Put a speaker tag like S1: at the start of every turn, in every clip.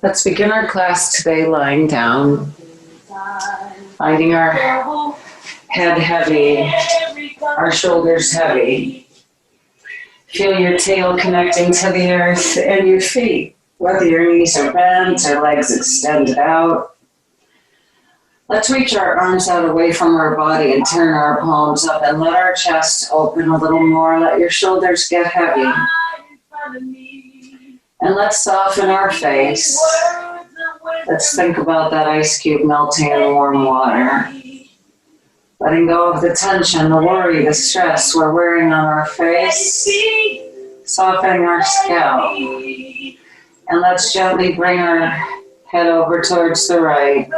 S1: Let's begin our class today lying down, finding our head heavy, our shoulders heavy. Feel your tail connecting to the earth and your feet, whether your knees are bent or legs extended out. Let's reach our arms out away from our body and turn our palms up and let our chest open a little more. Let your shoulders get heavy. And let's soften our face. Let's think about that ice cube melting in warm water. Letting go of the tension, the worry, the stress we're wearing on our face. Softening our scalp. And let's gently bring our head over towards the right.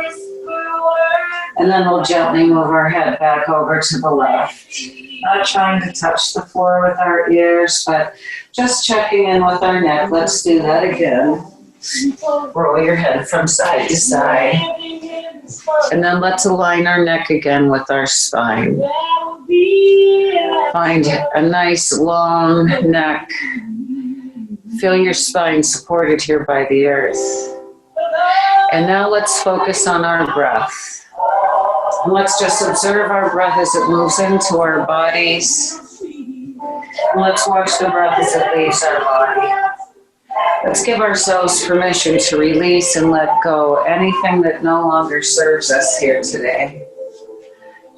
S1: And then we'll gently move our head back over to the left. Not trying to touch the floor with our ears, but just checking in with our neck. Let's do that again. Roll your head from side to side. And then let's align our neck again with our spine. Find a nice long neck. Feel your spine supported here by the earth. And now let's focus on our breath. And let's just observe our breath as it moves into our bodies. And let's watch the breath as it leaves our body. Let's give ourselves permission to release and let go anything that no longer serves us here today.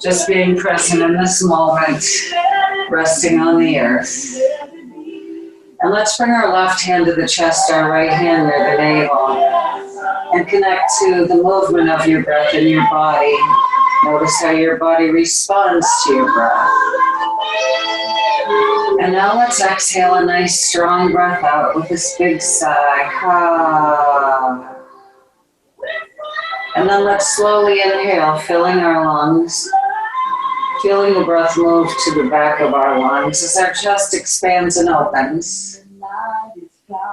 S1: Just being present in this moment, resting on the earth. And let's bring our left hand to the chest, our right hand near the navel, and connect to the movement of your breath in your body. Notice how your body responds to your breath. And now let's exhale a nice strong breath out with this big sigh. Ah. And then let's slowly inhale, filling our lungs. Feeling the breath move to the back of our lungs as our chest expands and opens.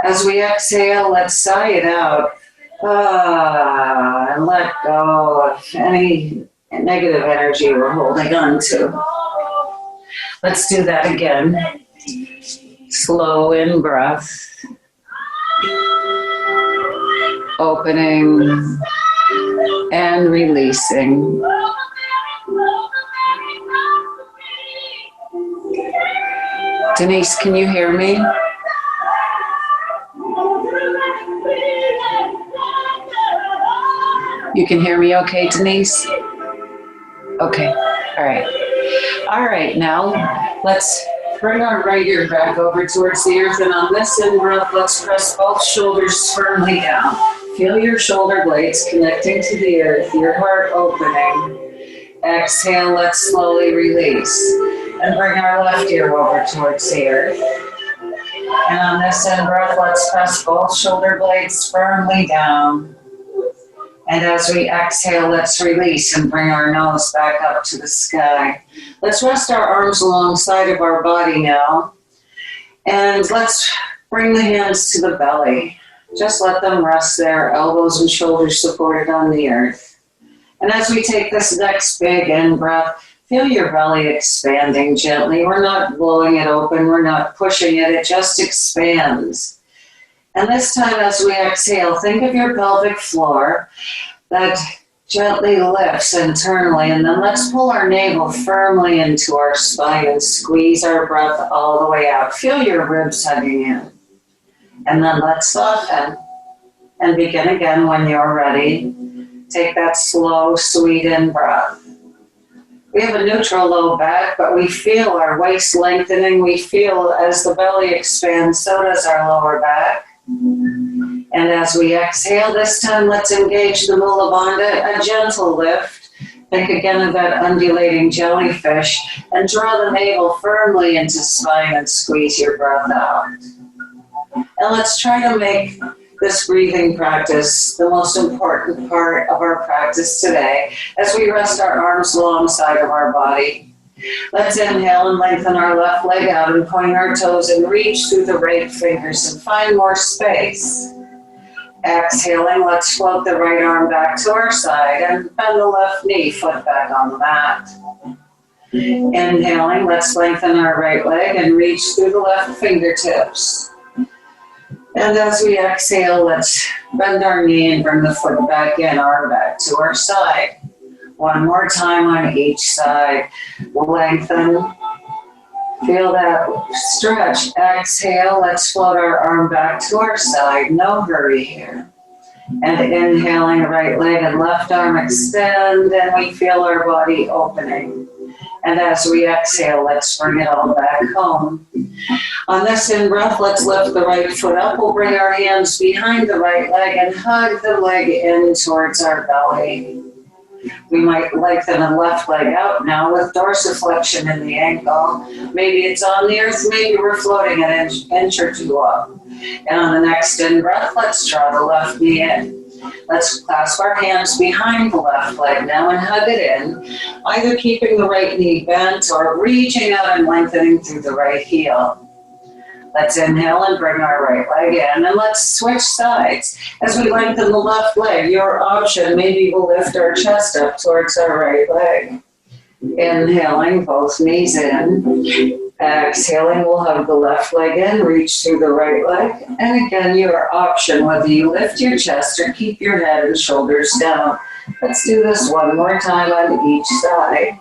S1: As we exhale, let's sigh it out. And let go of any negative energy we're holding on to. Let's do that again. Slow in breath. Opening and releasing. Denise, can you hear me? You can hear me okay, Denise? Okay, all right. All right, now let's bring our right ear back over towards the earth, and on this in-breath, let's press both shoulders firmly down. Feel your shoulder blades connecting to the earth, your heart opening. Exhale, let's slowly release. And bring our left ear over towards the earth. And on this in-breath, let's press both shoulder blades firmly down. And as we exhale, let's release and bring our nose back up to the sky. Let's rest our arms alongside of our body now. And let's bring the hands to the belly. Just let them rest there, elbows and shoulders supported on the earth. And as we take this next big in-breath, feel your belly expanding gently. We're not blowing it open. We're not pushing it. It just expands. And this time as we exhale, think of your pelvic floor that gently lifts internally. And then let's pull our navel firmly into our spine and squeeze our breath all the way out. Feel your ribs hugging in. And then let's soften and begin again when you're ready. Take that slow, sweet in-breath. We have a neutral low back, but we feel our waist lengthening. We feel as the belly expands, so does our lower back. And as we exhale this time, let's engage the Mula Bandha, a gentle lift. Think again of that undulating jellyfish and draw the navel firmly into spine and squeeze your breath out. And let's try to make this breathing practice the most important part of our practice today as we rest our arms alongside of our body. Let's inhale and lengthen our left leg out and point our toes and reach through the right fingers and find more space. Exhaling, let's float the right arm back to our side and bend the left knee, foot back on the mat. Inhaling, let's lengthen our right leg and reach through the left fingertips. And as we exhale, let's bend our knee and bring the foot back in, arm back to our side. One more time on each side. Lengthen. Feel that stretch. Exhale, let's float our arm back to our side. No hurry here. And inhaling, right leg and left arm extend, and we feel our body opening. And as we exhale, let's bring it all back home. On this in-breath, let's lift the right foot up. We'll bring our hands behind the right leg and hug the leg in towards our belly. We might lengthen the left leg out now with dorsiflexion in the ankle. Maybe it's on the earth, maybe we're floating an inch or two up. And on the next in-breath, let's draw the left knee in. Let's clasp our hands behind the left leg now and hug it in, either keeping the right knee bent or reaching out and lengthening through the right heel. Let's inhale and bring our right leg in, and let's switch sides. As we lengthen the left leg, your option, maybe we'll lift our chest up towards our right leg. Inhaling, both knees in. Exhaling, we'll hug the left leg in, reach through the right leg. And again, your option, whether you lift your chest or keep your head and shoulders down. Let's do this one more time on each side.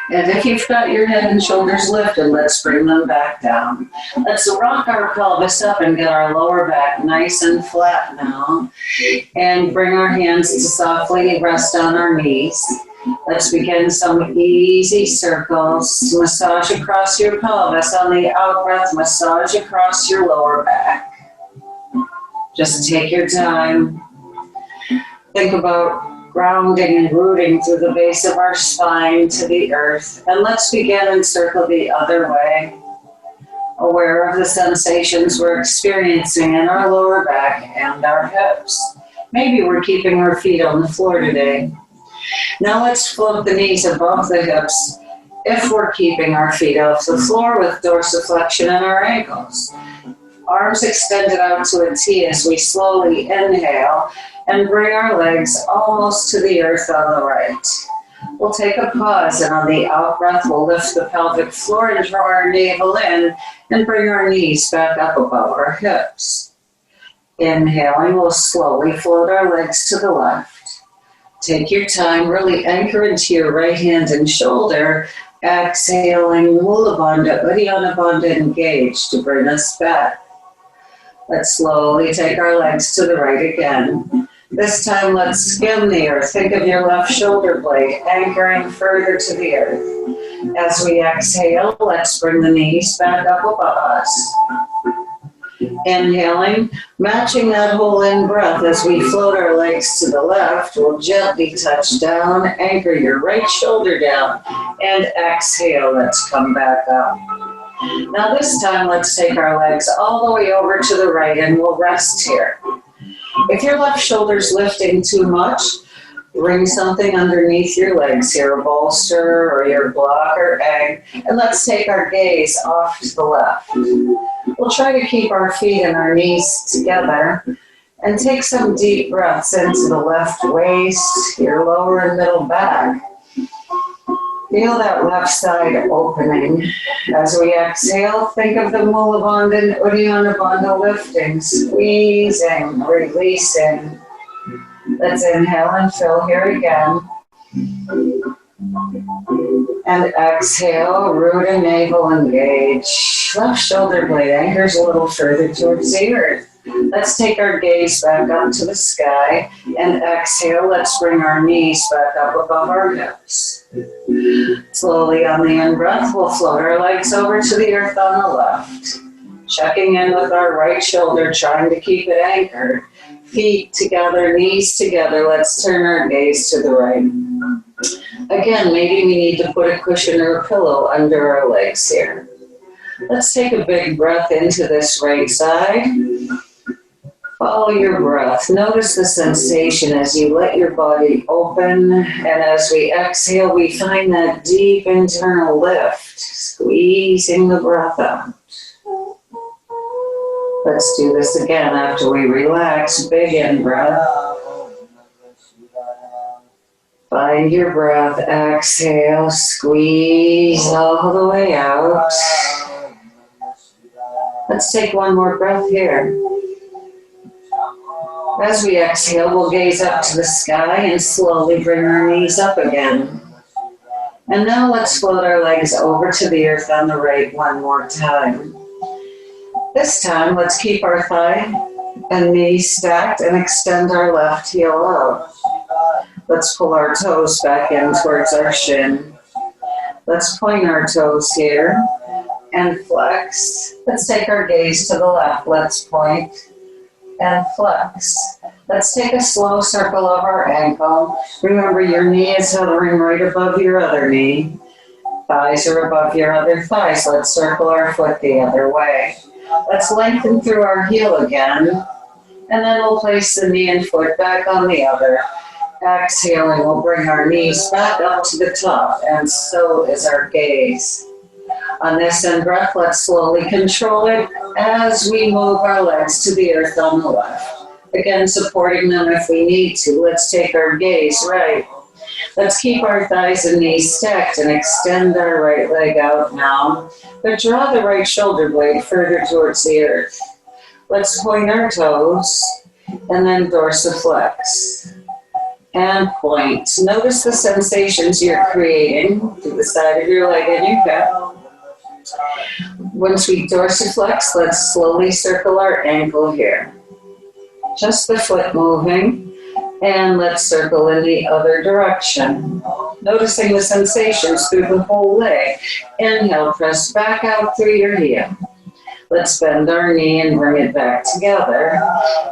S1: And if you've got your head and shoulders lifted, let's bring them back down. Let's rock our pelvis up and get our lower back nice and flat now. And bring our hands to softly rest on our knees. Let's begin some easy circles. Massage across your pelvis. On the out breath, massage across your lower back. Just take your time. Think about grounding and rooting through the base of our spine to the earth. And let's begin and circle the other way. Aware of the sensations we're experiencing in our lower back and our hips. Maybe we're keeping our feet on the floor today. Now let's float the knees above the hips if we're keeping our feet off the floor with dorsiflexion in our ankles. Arms extended out to a T as we slowly inhale and bring our legs almost to the earth on the right. We'll take a pause, and on the out breath, we'll lift the pelvic floor and draw our navel in and bring our knees back up above our hips. Inhaling, we'll slowly float our legs to the left. Take your time, really anchor into your right hand and shoulder. Exhaling, Mula Bandha, Uddiyana Bandha, engage to bring us back. Let's slowly take our legs to the right again. This time, let's skim the earth. Think of your left shoulder blade anchoring further to the earth. As we exhale, let's bring the knees back up above us. Inhaling, matching that whole in-breath as we float our legs to the left, we'll gently touch down, anchor your right shoulder down, and exhale, let's come back up. Now this time, let's take our legs all the way over to the right and we'll rest here. If your left shoulder's lifting too much, bring something underneath your legs here, a bolster or your block or egg, and let's take our gaze off to the left. We'll try to keep our feet and our knees together and take some deep breaths into the left waist, your lower and middle back. Feel that left side opening. As we exhale, think of the Mula Bandha and Uddiyana Bandha lifting, squeezing, releasing. Let's inhale and fill here again. And exhale, root and navel engage. Left shoulder blade anchors a little further towards the earth. Let's take our gaze back up to the sky. And exhale, let's bring our knees back up above our hips. Slowly on the in-breath, we'll float our legs over to the earth on the left. Checking in with our right shoulder, trying to keep it anchored. Feet together, knees together. Let's turn our gaze to the right. Again, maybe we need to put a cushion or a pillow under our legs here. Let's take a big breath into this right side. Follow your breath. Notice the sensation as you let your body open. And as we exhale, we find that deep internal lift, squeezing the breath out. Let's do this again after we relax. Big in-breath. Find your breath. Exhale. Squeeze all the way out. Let's take one more breath here. As we exhale, we'll gaze up to the sky and slowly bring our knees up again. And now let's float our legs over to the earth on the right one more time. This time, let's keep our thigh and knee stacked and extend our left heel out. Let's pull our toes back in towards our shin. Let's point our toes here and flex. Let's take our gaze to the left. Let's point and flex. Let's take a slow circle of our ankle. Remember, your knee is hovering right above your other knee. Thighs are above your other thighs. Let's circle our foot the other way. Let's lengthen through our heel again. And then we'll place the knee and foot back on the other. Exhaling, we'll bring our knees back up to the top, and so is our gaze. On this in-breath, let's slowly control it as we move our legs to the earth on the left. Again, supporting them if we need to. Let's take our gaze right. Let's keep our thighs and knees stacked and extend our right leg out now, but draw the right shoulder blade further towards the earth. Let's point our toes and then dorsiflex. And point. Notice the sensations you're creating to the side of your leg and your hip. Once we dorsiflex, let's slowly circle our ankle here. Just the foot moving. And let's circle in the other direction. Noticing the sensations through the whole leg. Inhale, press back out through your heel. Let's bend our knee and bring it back together.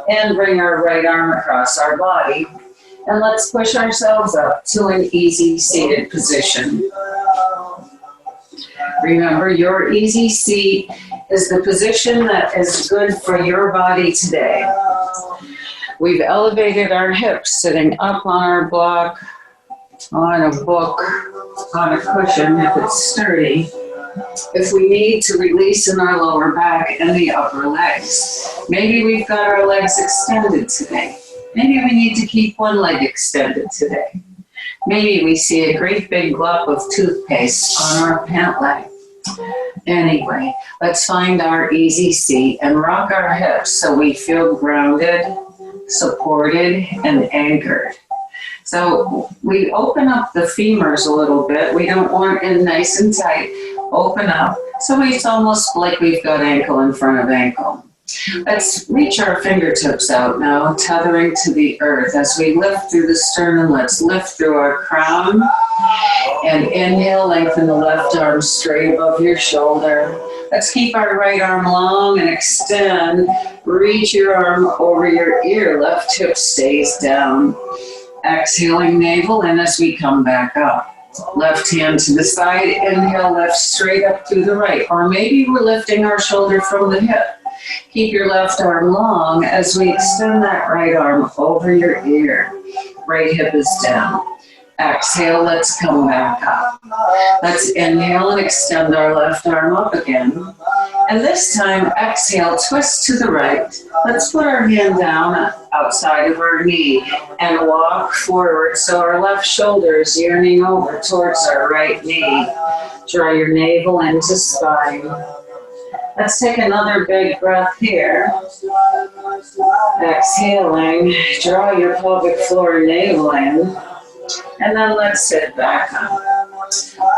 S1: And bring our right arm across our body. And let's push ourselves up to an easy seated position. Remember, your easy seat is the position that is good for your body today. We've elevated our hips, sitting up on our block, on a book, on a cushion if it's sturdy. If we need to release in our lower back and the upper legs. Maybe we've got our legs extended today. Maybe we need to keep one leg extended today. Maybe we see a great big glop of toothpaste on our pant leg. Anyway, let's find our easy seat and rock our hips so we feel grounded, supported, and anchored. So we open up the femurs a little bit. We don't want it nice and tight. Open up. So it's almost like we've got ankle in front of ankle. Let's reach our fingertips out now, tethering to the earth. As we lift through the sternum, let's lift through our crown. And inhale, lengthen the left arm straight above your shoulder. Let's keep our right arm long and extend. Reach your arm over your ear. Left hip stays down. Exhaling, navel in as we come back up. Left hand to the side. Inhale, lift straight up through the right. Or maybe we're lifting our shoulder from the hip. Keep your left arm long as we extend that right arm over your ear. Right hip is down. Exhale, let's come back up. Let's inhale and extend our left arm up again. And this time, exhale, twist to the right. Let's put our hand down outside of our knee and walk forward so our left shoulder is yearning over towards our right knee. Draw your navel into spine. Let's take another big breath here. Exhaling, draw your pelvic floor navel in. And then let's sit back up.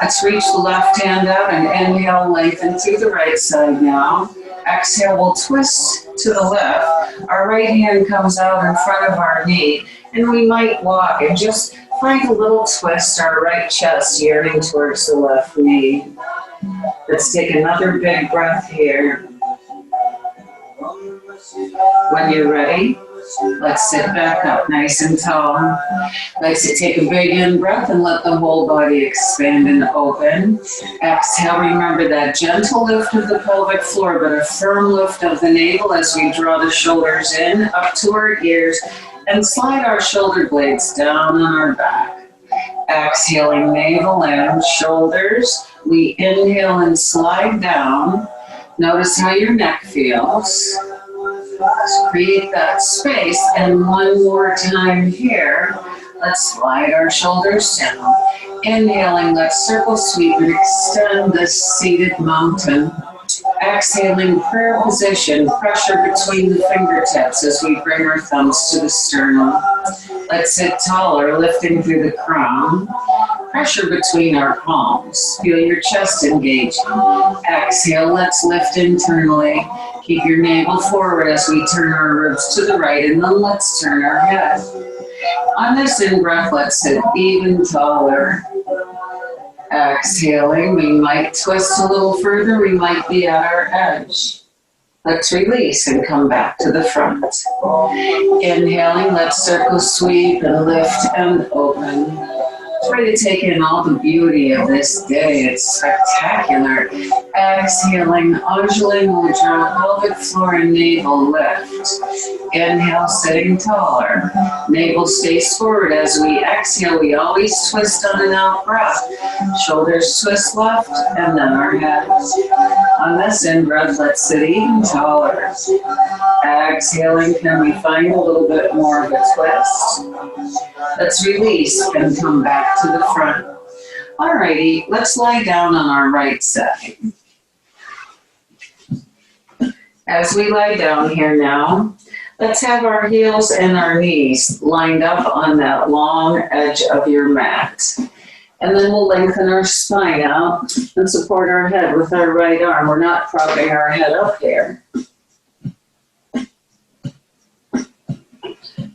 S1: Let's reach the left hand out and inhale, lengthen through the right side now. Exhale, we'll twist to the left. Our right hand comes out in front of our knee. And we might walk and just find a little twist, our right chest yearning towards the left knee. Let's take another big breath here. When you're ready, let's sit back up nice and tall. Let's take a big in-breath and let the whole body expand and open. Exhale, remember that gentle lift of the pelvic floor, but a firm lift of the navel as we draw the shoulders in, up to our ears, and slide our shoulder blades down on our back. Exhaling, navel in, shoulders. We inhale and slide down. Notice how your neck feels. Let's create that space. And one more time here. Let's slide our shoulders down. Inhaling, let's circle sweep and extend this seated mountain. Exhaling, prayer position, pressure between the fingertips as we bring our thumbs to the sternum. Let's sit taller, lifting through the crown. Pressure between our palms. Feel your chest engage. Exhale, let's lift internally. Keep your navel forward as we turn our ribs to the right, and then let's turn our head. On this in-breath, let's sit even taller. Exhaling, we might twist a little further, we might be at our edge. Let's release and come back to the front. Inhaling, let's circle sweep and lift and open. Try to take in all the beauty of this day. It's spectacular. Exhaling, Anjali Mudra, pelvic floor and navel lift. Inhale, sitting taller. Navel stays forward as we exhale. We always twist on an out breath. Shoulders twist left and then our head. On this in-breath, let's sit even taller. Exhaling, can we find a little bit more of a twist? Let's release and come back to the front. Alrighty, let's lie down on our right side. As we lie down here now, let's have our heels and our knees lined up on that long edge of your mat. And then we'll lengthen our spine out and support our head with our right arm. We're not propping our head up here.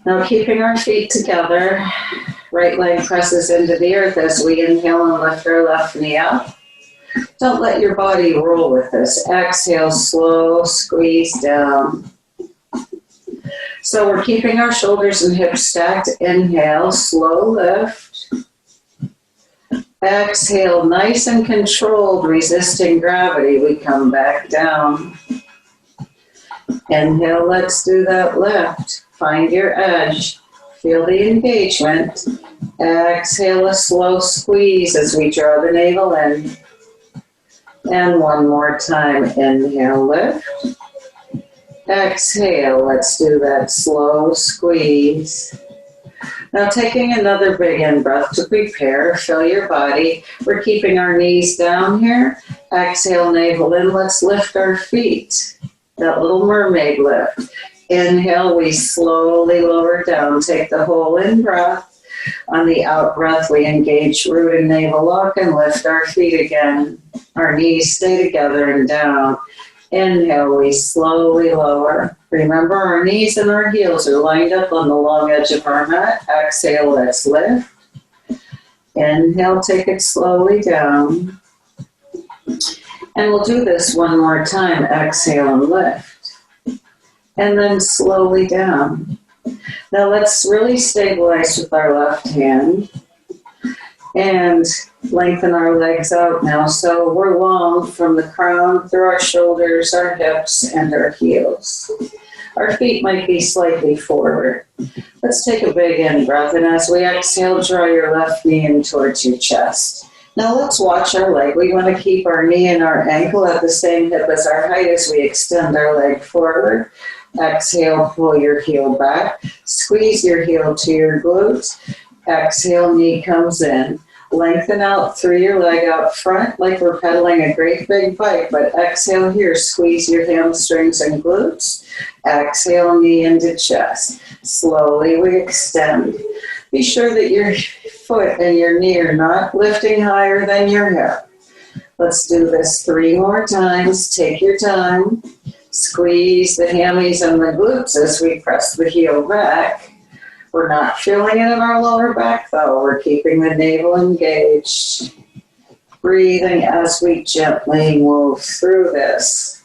S1: Now keeping our feet together, right leg presses into the earth as we inhale and lift our left knee up. Don't let your body roll with this. Exhale, slow squeeze down. So we're keeping our shoulders and hips stacked. Inhale, slow lift. Exhale, nice and controlled, resisting gravity. We come back down. Inhale, let's do that lift. Find your edge. Feel the engagement. Exhale, a slow squeeze as we draw the navel in. And one more time. Inhale, lift. Exhale, let's do that slow squeeze. Now taking another big in-breath to prepare, fill your body. We're keeping our knees down here. Exhale, navel in. Let's lift our feet. That little mermaid lift. Inhale, we slowly lower down. Take the whole in-breath. On the out-breath, we engage root and navel lock and lift our feet again. Our knees stay together and down. Inhale, we slowly lower. Remember, our knees and our heels are lined up on the long edge of our mat. Exhale, let's lift. Inhale, take it slowly down. And we'll do this one more time. Exhale and lift. And then slowly down. Now let's really stabilize with our left hand and lengthen our legs out now. So we're long from the crown through our shoulders, our hips, and our heels. Our feet might be slightly forward. Let's take a big in-breath, and as we exhale, draw your left knee in towards your chest. Now let's watch our leg. We want to keep our knee and our ankle at the same hip as our height as we extend our leg forward. Exhale, pull your heel back. Squeeze your heel to your glutes. Exhale, knee comes in. Lengthen out through your leg out front like we're pedaling a great big bike, but exhale here. Squeeze your hamstrings and glutes. Exhale, knee into chest. Slowly we extend. Be sure that your foot and your knee are not lifting higher than your hip. Let's do this 3 more times. Take your time. Squeeze the hammies and the glutes as we press the heel back. We're not feeling it in our lower back though. We're keeping the navel engaged. Breathing as we gently move through this.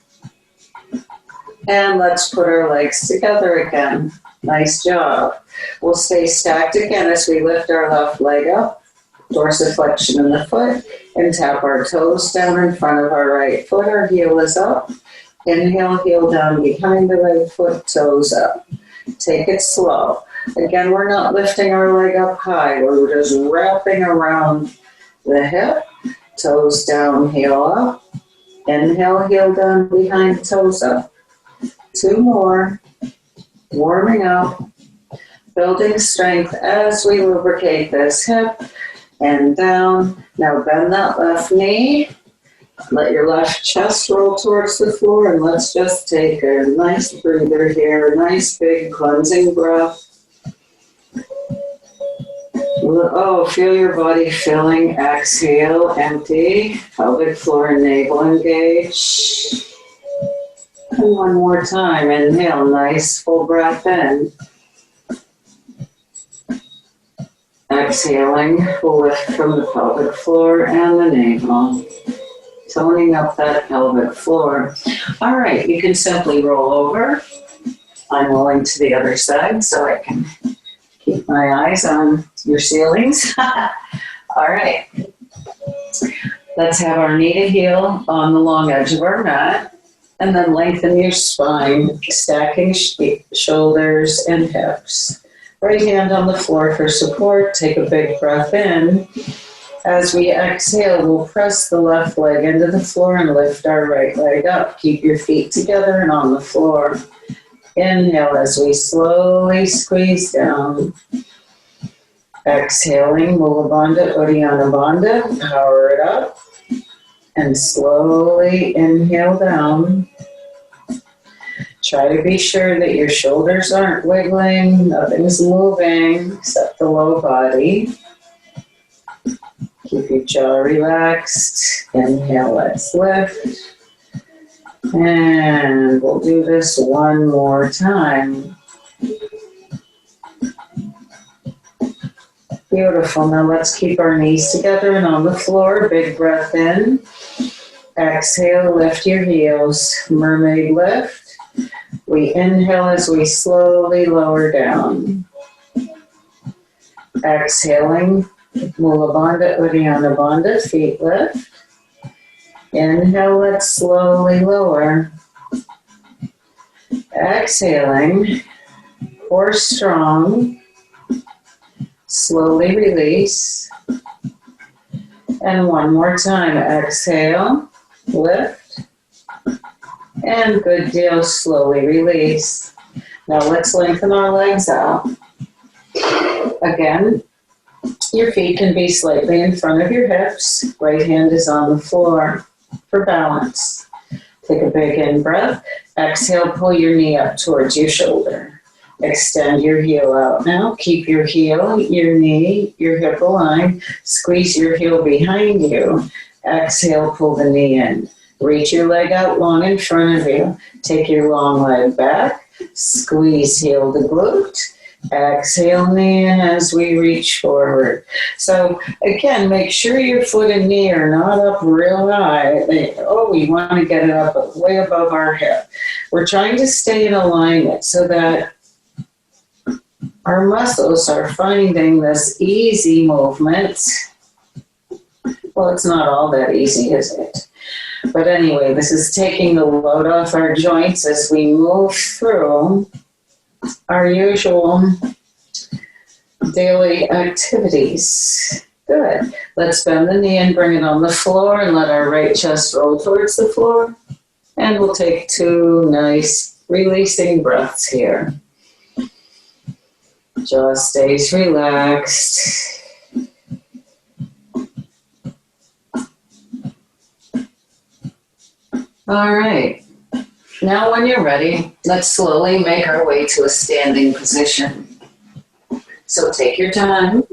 S1: And let's put our legs together again. Nice job. We'll stay stacked again as we lift our left leg up. Dorsiflexion in the foot. And tap our toes down in front of our right foot. Our heel is up. Inhale, heel down behind the right foot, toes up. Take it slow. Again, we're not lifting our leg up high. We're just wrapping around the hip, toes down, heel up. Inhale, heel down behind, toes up. 2 more. Warming up. Building strength as we lubricate this hip and down. Now bend that left knee. Let your left chest roll towards the floor, and let's just take a nice breather here, a nice big cleansing breath. Oh, feel your body filling. Exhale, empty. Pelvic floor and navel engage. And one more time, inhale, nice full breath in. Exhaling, we'll lift from the pelvic floor and the navel. Toning up that pelvic floor. All right, you can simply roll over. I'm rolling to the other side so I can keep my eyes on your ceilings. All right. Let's have our knee to heel on the long edge of our mat. And then lengthen your spine, stacking shoulders and hips. Right hand on the floor for support. Take a big breath in. As we exhale, we'll press the left leg into the floor and lift our right leg up. Keep your feet together and on the floor. Inhale as we slowly squeeze down. Exhaling, Mula Bandha, Uddiyana Bandha. Power it up. And slowly inhale down. Try to be sure that your shoulders aren't wiggling, nothing's moving except the low body. Keep your jaw relaxed. Inhale, let's lift. And we'll do this one more time. Beautiful. Now let's keep our knees together and on the floor. Big breath in. Exhale, lift your heels. Mermaid lift. We inhale as we slowly lower down. Exhaling, Mula Bandha, Uddiyana Bandha, feet lift. Inhale, let's slowly lower. Exhaling, core strong. Slowly release. And one more time. Exhale, lift. And good deal, slowly release. Now let's lengthen our legs out. Again, your feet can be slightly in front of your hips. Right hand is on the floor for balance. Take a big in breath. Exhale, pull your knee up towards your shoulder. Extend your heel out now. Keep your heel, your knee, your hip aligned. Squeeze your heel behind you. Exhale, pull the knee in. Reach your leg out long in front of you. Take your long leg back. Squeeze heel to glute. Exhale, knee in as we reach forward. So again, make sure your foot and knee are not up real high. We want to get it up way above our hip. We're trying to stay in alignment so that our muscles are finding this easy movement. Well, it's not all that easy, is it? But anyway, this is taking the load off our joints as we move through our usual daily activities. Good. Let's bend the knee and bring it on the floor and let our right chest roll towards the floor. And we'll take 2 nice releasing breaths here. Jaw stays relaxed. All right. Now when you're ready, let's slowly make our way to a standing position. So take your time.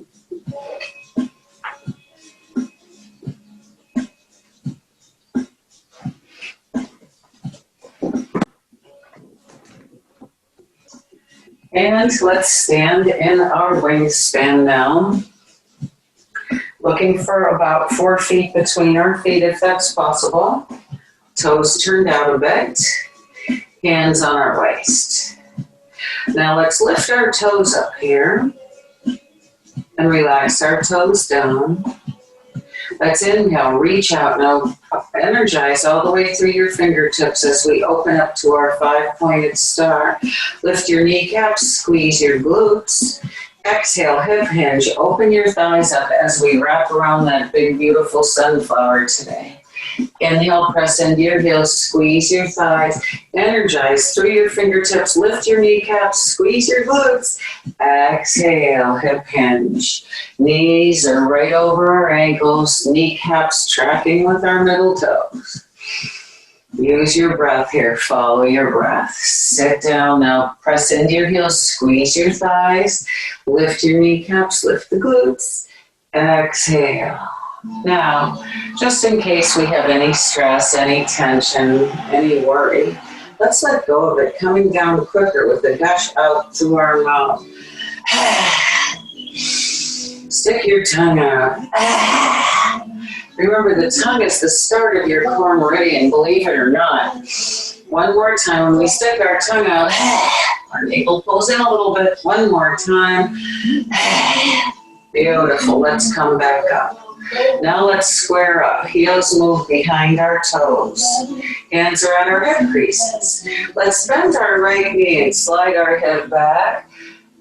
S1: And let's stand in our wingspan now. Looking for about 4 feet between our feet if that's possible. Toes turned out a bit. Hands on our waist. Now let's lift our toes up here and relax our toes down. Let's inhale, reach out. Now energize all the way through your fingertips as we open up to our 5-pointed star. Lift your kneecaps, squeeze your glutes. Exhale, hip hinge. Open your thighs up as we wrap around that big, beautiful sunflower today. Inhale, press into your heels, squeeze your thighs, energize through your fingertips, lift your kneecaps, squeeze your glutes. Exhale, hip hinge. Knees are right over our ankles, kneecaps tracking with our middle toes. Use your breath here, follow your breath. Sit down now, press into your heels, squeeze your thighs, lift your kneecaps, lift the glutes. Exhale. Now, just in case we have any stress, any tension, any worry, let's let go of it, coming down quicker with the gush out through our mouth. Stick your tongue out. Remember, the tongue is the start of your core meridian, believe it or not. One more time, when we stick our tongue out, our navel pulls in a little bit. One more time. Beautiful. Let's come back up. Now let's square up. Heels move behind our toes. Hands are on our hip creases. Let's bend our right knee and slide our head back.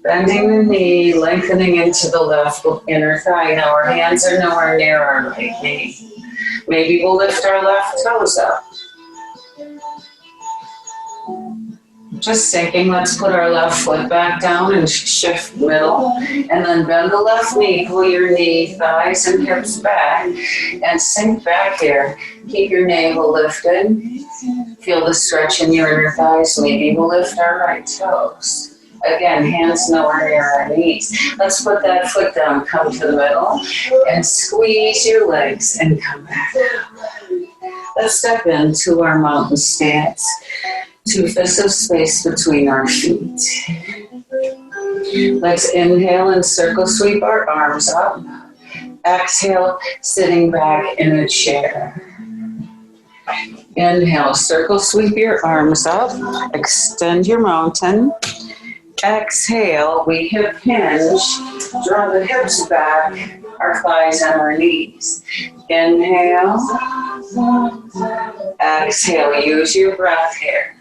S1: Bending the knee, lengthening into the left inner thigh. Now our hands are nowhere near our right knee. Maybe we'll lift our left toes up. Just thinking, let's put our left foot back down and shift middle. And then bend the left knee, pull your knee, thighs and hips back. And sink back here. Keep your navel lifted. Feel the stretch in your inner thighs. Maybe we'll lift our right toes. Again, hands nowhere near our knees. Let's put that foot down, come to the middle, and squeeze your legs and come back up. Let's step into our mountain stance. 2 fists of space between our feet. Let's inhale and circle sweep our arms up. Exhale, sitting back in a chair. Inhale, circle sweep your arms up. Extend your mountain. Exhale, we hip hinge, draw the hips back, our thighs and our knees. Inhale, exhale, use your breath here.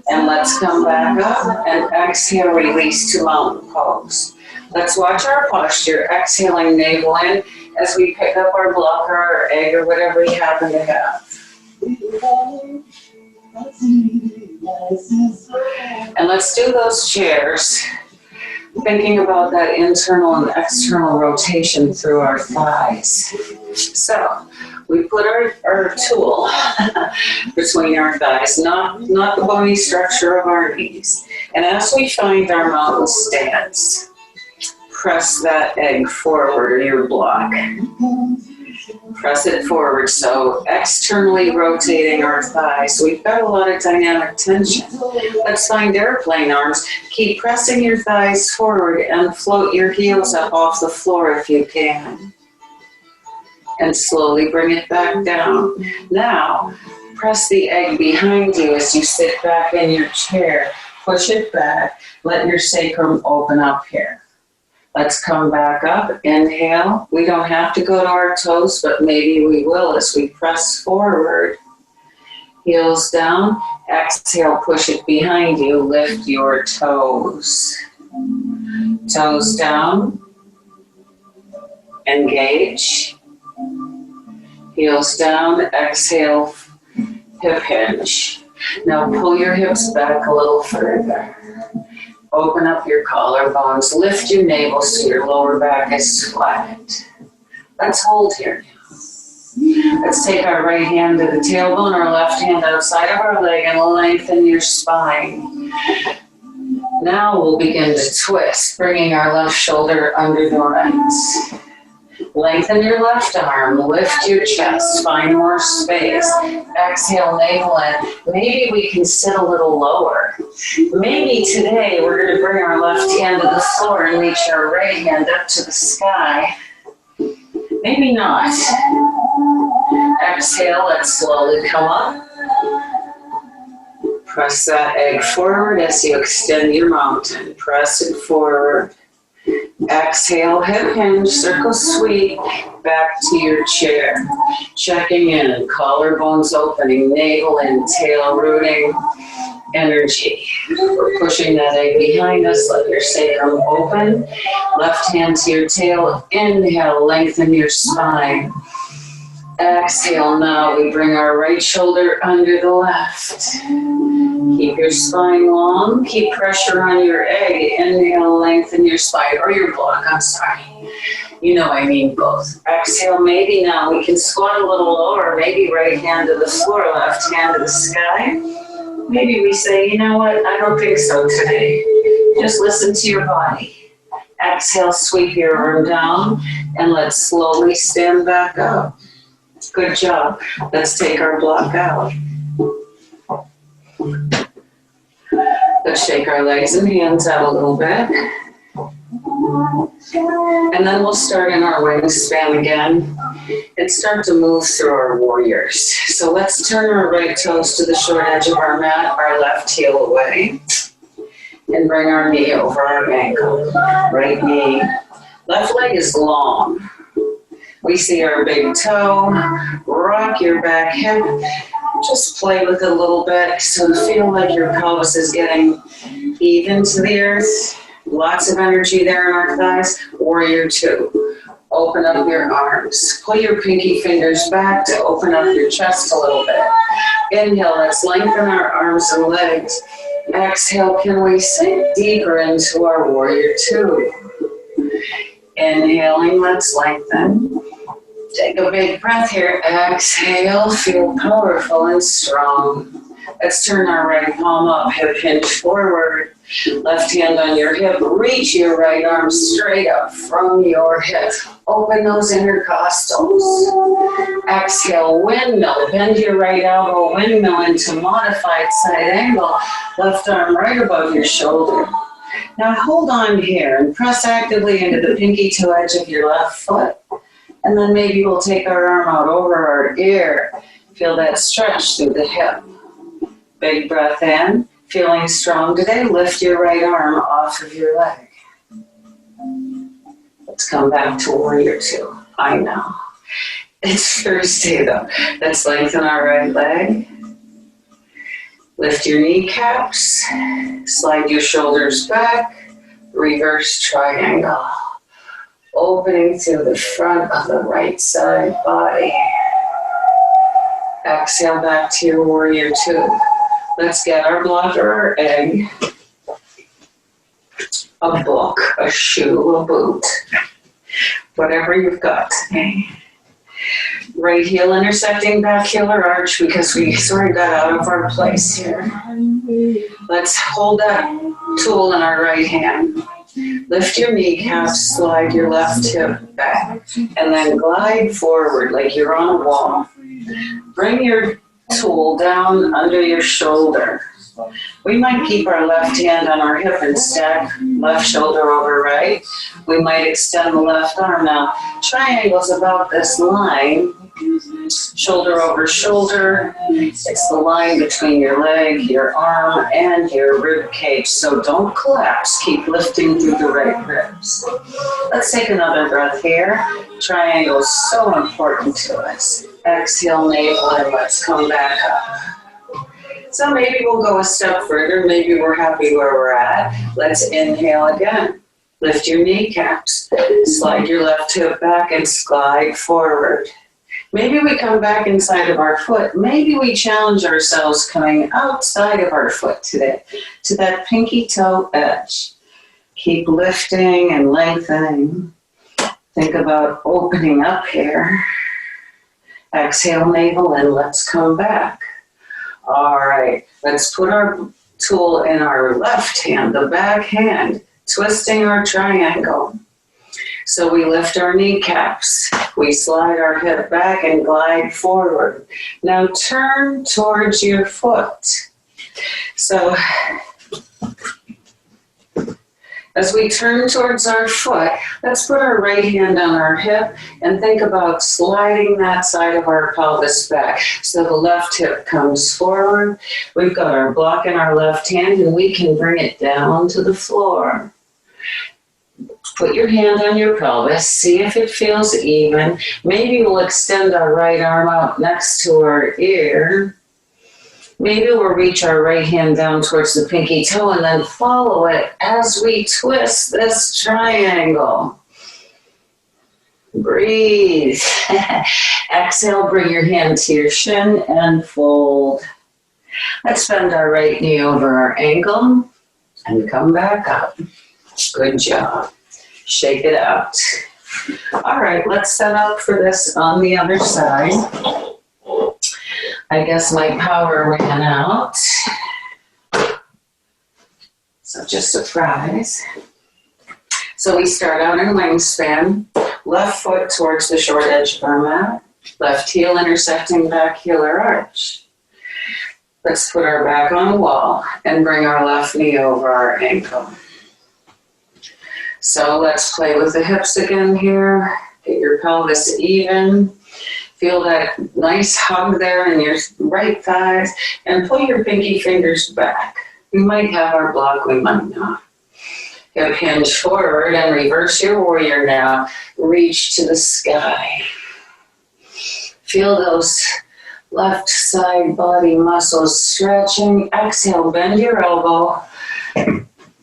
S1: And let's come back up and exhale, release to mountain pose. Let's watch our posture, exhaling navel in as we pick up our block or our egg or whatever you happen to have. And let's do those chairs, thinking about that internal and external rotation through our thighs. So we put our tool between our thighs, not the bony structure of our knees. And as we find our mountain stance, press that egg forward, your block. Press it forward, so externally rotating our thighs. We've got a lot of dynamic tension. Let's find airplane arms. Keep pressing your thighs forward and float your heels up off the floor if you can. And slowly bring it back down. Now, press the egg behind you as you sit back in your chair. Push it back. Let your sacrum open up here. Let's come back up. Inhale. We don't have to go to our toes, but maybe we will as we press forward. Heels down. Exhale, push it behind you. Lift your toes. Toes down. Engage. Heels down. Exhale, hip hinge. Now pull your hips back a little further. Open up your collarbones, lift your navel so your lower back is flat. Let's hold here now. Let's take our right hand to the tailbone, our left hand outside of our leg, and lengthen your spine. Now we'll begin to twist, bringing our left shoulder under the right. Lengthen your left arm, lift your chest, find more space. Exhale, navel in. Maybe we can sit a little lower. Maybe today we're going to bring our left hand to the floor and reach our right hand up to the sky. Maybe not. Exhale, let's slowly come up. Press that egg forward as you extend your mountain. Press it forward. Exhale, hip hinge, circle sweep, back to your chair. Checking in, collarbones opening, navel in, tail rooting, energy. We're pushing that egg behind us, let your sacrum open. Left hand to your tail, inhale, lengthen your spine. Exhale, now we bring our right shoulder under the left. Keep your spine long, keep pressure on your egg. Inhale, lengthen your spine, or your block, I'm sorry. You know I mean both. Exhale, maybe now we can squat a little lower, maybe right hand to the floor, left hand to the sky. Maybe we say, you know what, I don't think so today. Just listen to your body. Exhale, sweep your arm down, and let's slowly stand back up. Good job. Let's take our block out. Let's shake our legs and hands out a little bit. And then we'll start in our wingspan again and start to move through our warriors. So let's turn our right toes to the short edge of our mat, our left heel away, and bring our knee over our ankle. Right knee. Left leg is long. We see our big toe. Rock your back hip. Just play with it a little bit so you feel like your pelvis is getting even to the earth. Lots of energy there in our thighs. Warrior two. Open up your arms. Pull your pinky fingers back to open up your chest a little bit. Inhale, let's lengthen our arms and legs. Exhale, can we sink deeper into our warrior two? Inhaling, let's lengthen. Take a big breath here. Exhale, feel powerful and strong. Let's turn our right palm up, hip hinge forward. Left hand on your hip. Reach your right arm straight up from your hip. Open those intercostals. Exhale, windmill. Bend your right elbow, windmill into modified side angle. Left arm right above your shoulder. Now hold on here and press actively into the pinky toe edge of your left foot. And then maybe we'll take our arm out over our ear. Feel that stretch through the hip. Big breath in. Feeling strong today, lift your right arm off of your leg. Let's come back to warrior two. I know. It's Thursday though. Let's lengthen our right leg. Lift your kneecaps. Slide your shoulders back. Reverse triangle. Opening through the front of the right side body. Exhale back to your warrior two. Let's get our block or our egg. A book, a shoe, a boot. Whatever you've got today. Right heel intersecting back heel or arch because we sort of got out of our place here. Let's hold that tool in our right hand. Lift your kneecaps, slide your left hip back, and then glide forward like you're on a wall. Bring your tool down under your shoulder. We might keep our left hand on our hip and stack left shoulder over right. We might extend the left arm. Now, triangle's about this line, shoulder over shoulder. It's the line between your leg, your arm, and your rib cage. So don't collapse. Keep lifting through the right ribs. Let's take another breath here. Triangle is so important to us. Exhale, navel, and let's come back up. So maybe we'll go a step further. Maybe we're happy where we're at. Let's inhale again. Lift your kneecaps. Slide your left hip back and slide forward. Maybe we come back inside of our foot. Maybe we challenge ourselves coming outside of our foot today to that pinky toe edge. Keep lifting and lengthening. Think about opening up here. Exhale, navel, and let's come back. All right, let's put our tool in our left hand, the back hand, twisting our triangle. So we lift our kneecaps. We slide our hip back and glide forward. Now turn towards your foot. So as we turn towards our foot, let's put our right hand on our hip and think about sliding that side of our pelvis back. So the left hip comes forward. We've got our block in our left hand and we can bring it down to the floor. Put your hand on your pelvis, see if it feels even. Maybe we'll extend our right arm out next to our ear. Maybe we'll reach our right hand down towards the pinky toe and then follow it as we twist this triangle. Breathe. Exhale, bring your hand to your shin and fold. Let's bend our right knee over our ankle and come back up. Good job. Shake it out. All right, let's set up for this on the other side. I guess my power ran out. So just a surprise. So we start out in wingspan, left foot towards the short edge of our mat, left heel intersecting back heeler arch. Let's put our back on the wall and bring our left knee over our ankle. So let's play with the hips again here. Get your pelvis even. Feel that nice hug there in your right thighs and pull your pinky fingers back. We might have our block, we might not. Hip hinge forward and reverse your warrior now. Reach to the sky. Feel those left side body muscles stretching. Exhale, bend your elbow.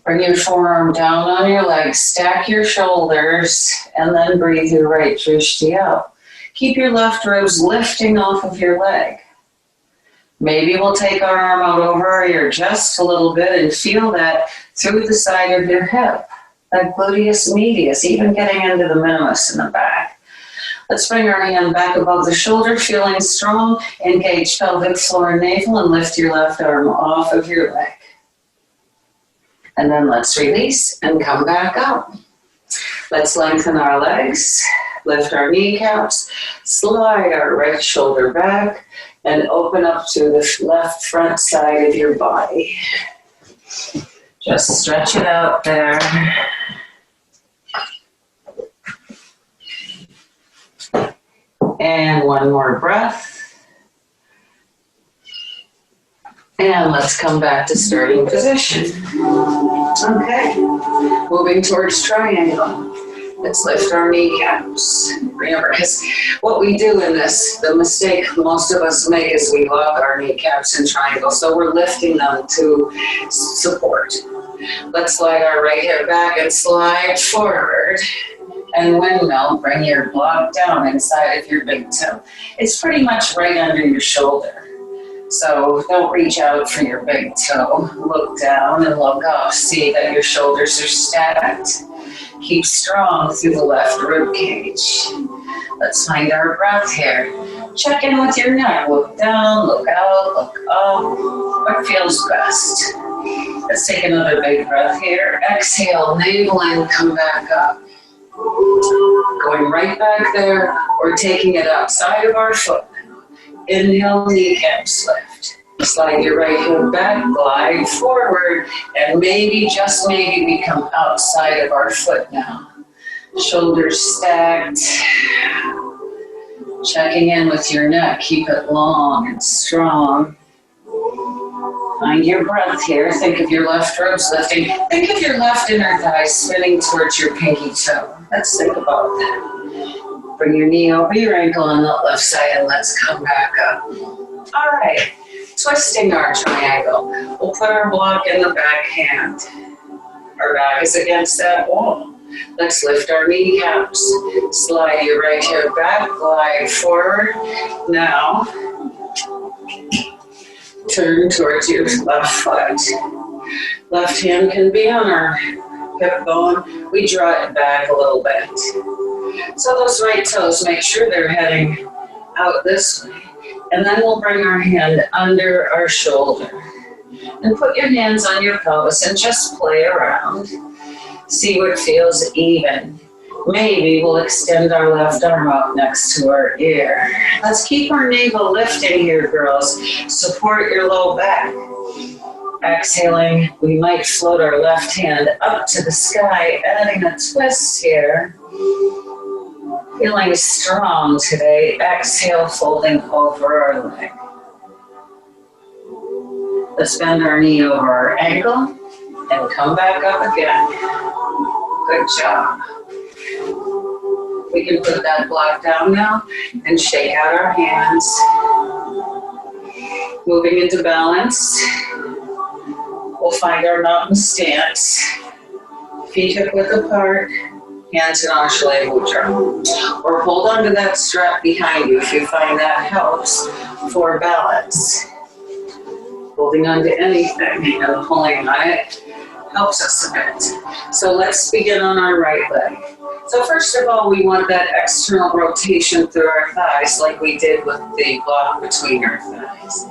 S1: Bring your forearm down on your leg. Stack your shoulders and then breathe your right drishti out. Keep your left ribs lifting off of your leg. Maybe we'll take our arm out over our ear just a little bit and feel that through the side of your hip, that gluteus medius, even getting into the minimus in the back. Let's bring our hand back above the shoulder, feeling strong. Engage pelvic floor and navel and lift your left arm off of your leg. And then let's release and come back up. Let's lengthen our legs, lift our kneecaps, slide our right shoulder back, and open up to the left front side of your body. Just stretch it out there. And one more breath. And let's come back to starting position. Okay, moving towards triangle. Let's lift our kneecaps. Remember, because what we do in this, the mistake most of us make is we lock our kneecaps in triangle, so we're lifting them to support. Let's slide our right hip back and slide forward. And windmill, bring your block down inside of your big toe. It's pretty much right under your shoulder. So don't reach out for your big toe. Look down and look up. See that your shoulders are stacked. Keep strong through the left rib cage. Let's find our breath here. Check in with your neck. Look down, look out, look up. What feels best? Let's take another big breath here. Exhale, navel in, come back up. Going right back there, or taking it outside of our foot. Inhale, kneecaps lift. Slide your right hip back, glide forward, and maybe, just maybe, we come outside of our foot now. Shoulders stacked. Checking in with your neck. Keep it long and strong. Find your breath here. Think of your left ribs lifting. Think of your left inner thigh spinning towards your pinky toe. Let's think about that. Bring your knee over your ankle on the left side and let's come back up. All right, twisting our triangle. We'll put our block in the back hand. Our back is against that wall. Let's lift our kneecaps. Slide your right hip back, glide forward. Now, turn towards your left foot. Left hand can be on our hip bone. We draw it back a little bit. So those right toes, make sure they're heading out this way. And then we'll bring our hand under our shoulder. And put your hands on your pelvis and just play around. See what feels even. Maybe we'll extend our left arm up next to our ear. Let's keep our navel lifting here, girls. Support your low back. Exhaling, we might float our left hand up to the sky, adding a twist here. Feeling strong today. Exhale, folding over our leg. Let's bend our knee over our ankle and come back up again. Good job. We can put that block down now and shake out our hands. Moving into balance. We'll find our mountain stance. Feet hip width apart. Hands in Ashley Mudra. Or hold on to that strap behind you if you find that helps for balance. Holding on to anything and pulling on it helps us a bit. So let's begin on our right leg. So first of all, we want that external rotation through our thighs like we did with the block between our thighs.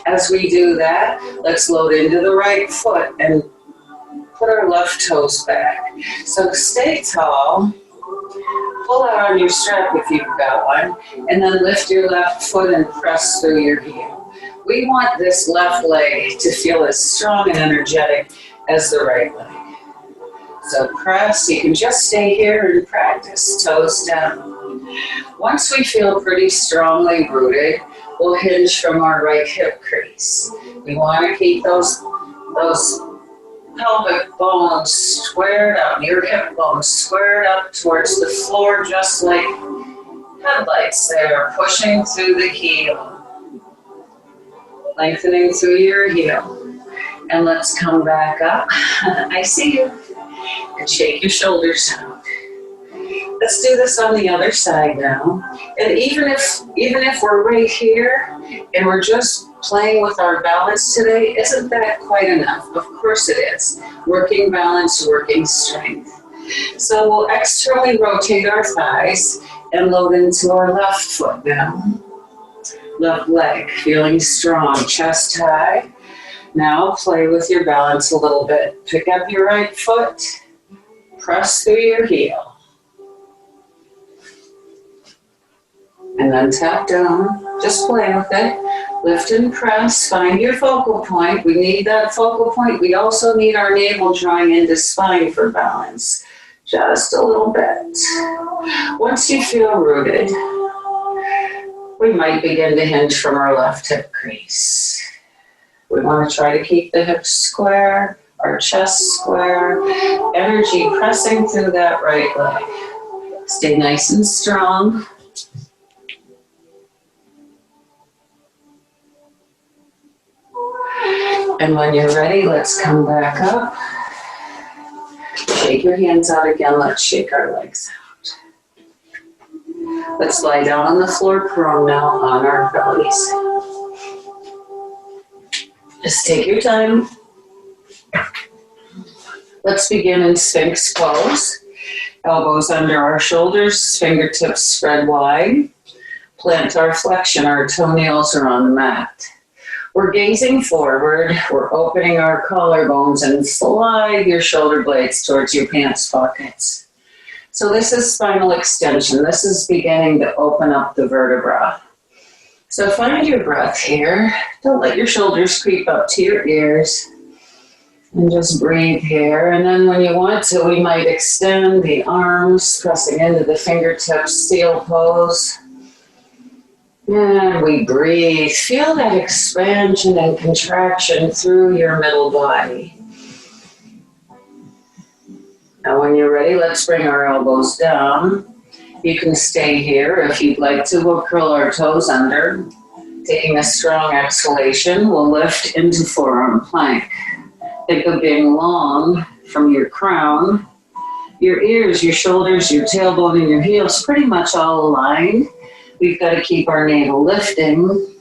S1: As we do that, let's load into the right foot and put our left toes back. So stay tall, pull out on your strap if you've got one, and then lift your left foot and press through your heel. We want this left leg to feel as strong and energetic as the right leg. So press, you can just stay here and practice, toes down. Once we feel pretty strongly rooted, we'll hinge from our right hip crease. We want to keep those pelvic bones squared up, your hip bones squared up towards the floor, just like headlights there, pushing through the heel, lengthening through your heel. And let's come back up. I see you. And shake your shoulders out. Let's do this on the other side now. And even if we're right here and we're just playing with our balance today, isn't that quite enough? Of course it is. Working balance, working strength. So we'll externally rotate our thighs and load into our left foot now. Left leg, feeling strong, chest high. Now play with your balance a little bit. Pick up your right foot, press through your heel. And then tap down, just play with it. Lift and press, find your focal point. We need that focal point. We also need our navel drawing into spine for balance. Just a little bit. Once you feel rooted, we might begin to hinge from our left hip crease. We want to try to keep the hips square, our chest square, energy pressing through that right leg. Stay nice and strong. And when you're ready, let's come back up. Shake your hands out again. Let's shake our legs out. Let's lie down on the floor prone now on our bellies. Just take your time. Let's begin in Sphinx pose. Elbows under our shoulders, fingertips spread wide. Plantar flexion, our toenails are on the mat. We're gazing forward, we're opening our collarbones and slide your shoulder blades towards your pants pockets. So this is spinal extension. This is beginning to open up the vertebra. So find your breath here. Don't let your shoulders creep up to your ears. And just breathe here. And then when you want to, we might extend the arms, pressing into the fingertips, seal pose. And we breathe. Feel that expansion and contraction through your middle body. Now when you're ready, let's bring our elbows down. You can stay here if you'd like to. We'll curl our toes under. Taking a strong exhalation, we'll lift into forearm plank. Think of being long from your crown. Your ears, your shoulders, your tailbone, and your heels pretty much all aligned. We've got to keep our navel lifting.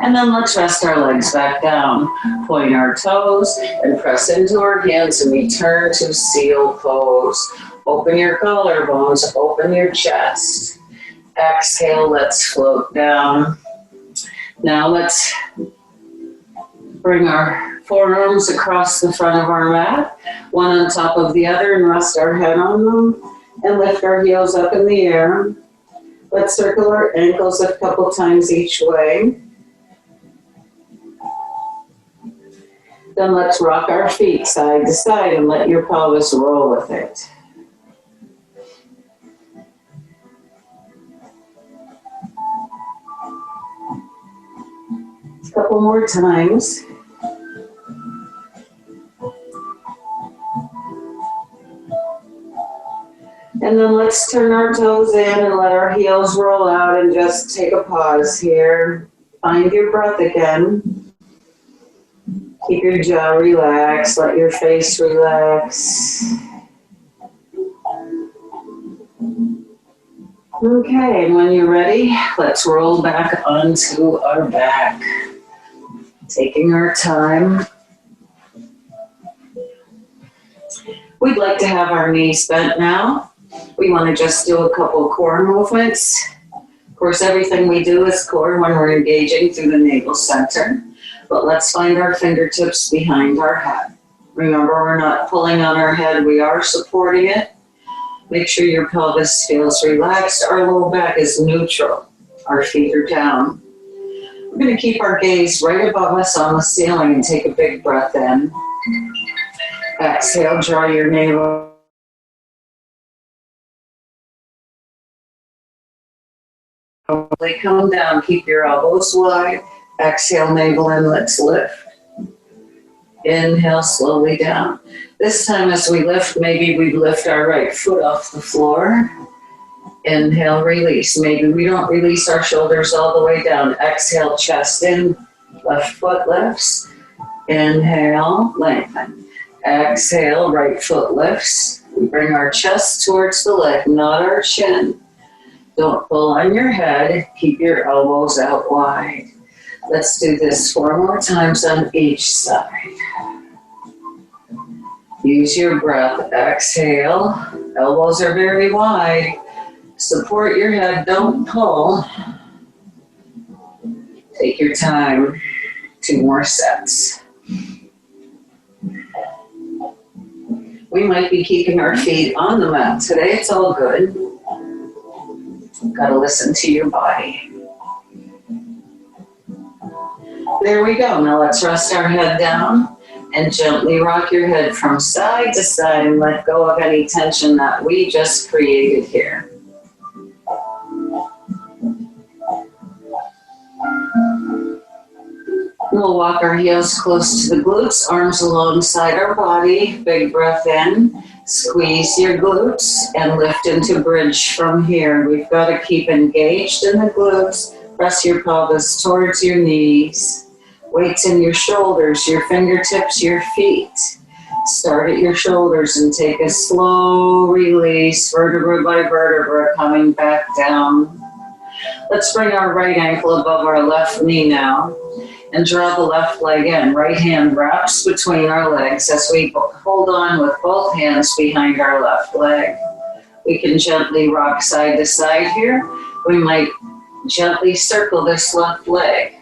S1: And then let's rest our legs back down. Point our toes and press into our hands and return to seal pose. Open your collarbones, open your chest. Exhale, let's float down. Now let's bring our forearms across the front of our mat, one on top of the other, and rest our head on them, and lift our heels up in the air. Let's circle our ankles a couple times each way. Then let's rock our feet side to side and let your pelvis roll with it. A couple more times. And then let's turn our toes in and let our heels roll out and just take a pause here. Find your breath again. Keep your jaw relaxed. Let your face relax. Okay, and when you're ready, let's roll back onto our back. Taking our time. We'd like to have our knees bent now. We want to just do a couple core movements. Of course, everything we do is core when we're engaging through the navel center. But let's find our fingertips behind our head. Remember, we're not pulling on our head, we are supporting it. Make sure your pelvis feels relaxed. Our low back is neutral. Our feet are down. We're going to keep our gaze right above us on the ceiling and take a big breath in. Exhale, draw your navel. Come down, keep your elbows wide. Exhale, navel in, let's lift. Inhale, slowly down. This time as we lift, maybe we lift our right foot off the floor. Inhale, release. Maybe we don't release our shoulders all the way down. Exhale, chest in, left foot lifts. Inhale, lengthen. Exhale, right foot lifts. We bring our chest towards the leg, not our chin. Don't pull on your head. Keep your elbows out wide. Let's do this 4 more times on each side. Use your breath. Exhale. Elbows are very wide. Support your head. Don't pull. Take your time. 2 more sets. We might be keeping our feet on the mat today. It's all good. Got to listen to your body. There we go. Now let's rest our head down and gently rock your head from side to side and let go of any tension that we just created here. We'll walk our heels close to the glutes, arms alongside our body. Big breath in. Squeeze your glutes and lift into bridge from here. We've got to keep engaged in the glutes. Press your pelvis towards your knees. Weights in your shoulders, your fingertips, your feet. Start at your shoulders and take a slow release, vertebra by vertebra, coming back down. Let's bring our right ankle above our left knee now and draw the left leg in. Right hand wraps between our legs as we hold on with both hands behind our left leg. We can gently rock side to side here. We might gently circle this left leg.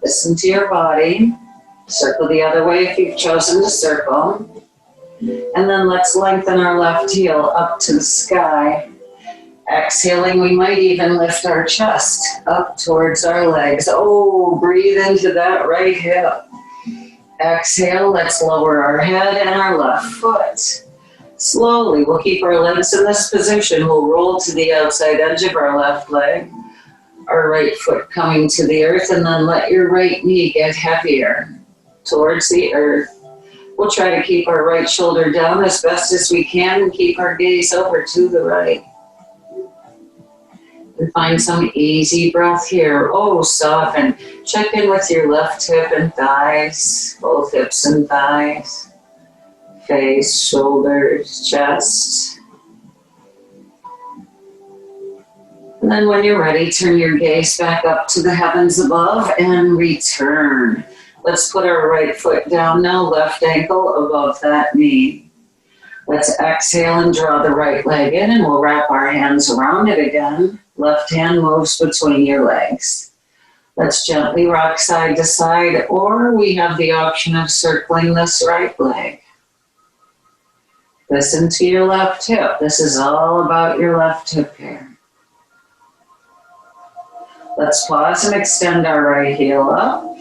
S1: Listen to your body. Circle the other way if you've chosen to circle. And then let's lengthen our left heel up to the sky. Exhaling, we might even lift our chest up towards our legs. Oh, breathe into that right hip. Exhale, let's lower our head and our left foot. Slowly, we'll keep our legs in this position. We'll roll to the outside edge of our left leg. Our right foot coming to the earth, and then let your right knee get heavier towards the earth. We'll try to keep our right shoulder down as best as we can and keep our gaze over to the right. And find some easy breath here. Oh, soften. Check in with your left hip and thighs, both hips and thighs, face, shoulders, chest. And then when you're ready, turn your gaze back up to the heavens above and return. Let's put our right foot down now, left ankle above that knee. Let's exhale and draw the right leg in, and we'll wrap our hands around it again. Left hand moves between your legs. Let's gently rock side to side, or we have the option of circling this right leg. Listen to your left hip. This is all about your left hip here. Let's pause and extend our right heel up.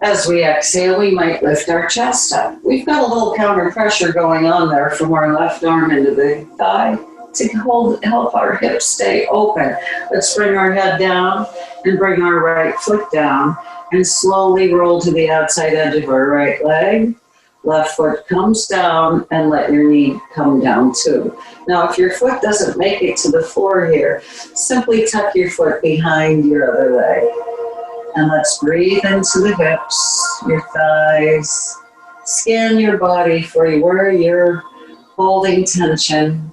S1: As we exhale, we might lift our chest up. We've got a little counter pressure going on there from our left arm into the thigh to help our hips stay open. Let's bring our head down and bring our right foot down and slowly roll to the outside edge of our right leg. Left foot comes down and let your knee come down too. Now, if your foot doesn't make it to the floor here, simply tuck your foot behind your other leg. And let's breathe into the hips, your thighs. Scan your body for where you're holding tension.